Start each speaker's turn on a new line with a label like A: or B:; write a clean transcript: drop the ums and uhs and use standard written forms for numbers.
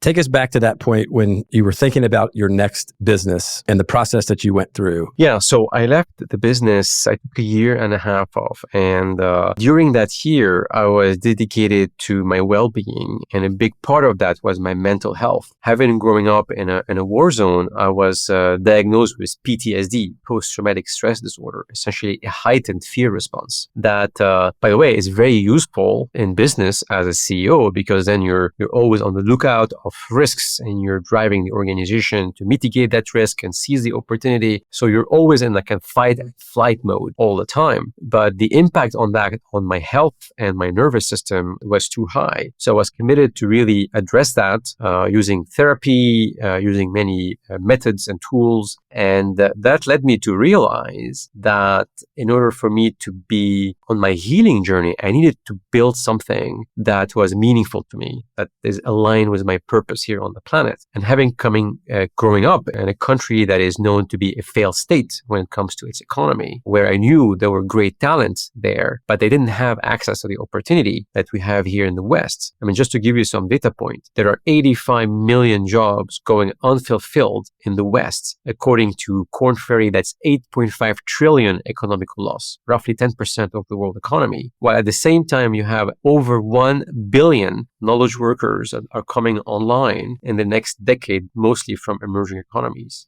A: Take us back to that point when you were thinking about your next business and the process that you went through.
B: Yeah, so I left the business, I took a year and a half off. And during that year, I was dedicated to my well-being. And a big part of that was my mental health. Having growing up in a war zone, I was diagnosed with PTSD, post-traumatic stress disorder, essentially a heightened fear response. That, by the way, is very useful in business as a CEO, because then you're always on the lookout of risks and you're driving the organization to mitigate that risk and seize the opportunity. So you're always in like a fight and flight mode all the time. But the impact on that, on my health and my nervous system was too high. So I was committed to really address that using therapy, using many methods and tools. And that led me to realize that in order for me to be on my healing journey, I needed to build something that was meaningful to me, that is aligned with my purpose here on the planet. And growing up in a country that is known to be a failed state when it comes to its economy, where I knew there were great talents there, but they didn't have access to the opportunity that we have here in the West. I mean, just to give you some data points, there are 85 million jobs going unfulfilled in the West, according to Korn Ferry. That's 8.5 trillion economical loss, roughly 10% of the world economy. While at the same time, you have over 1 billion knowledge workers that are coming online in the next decade, mostly from emerging economies.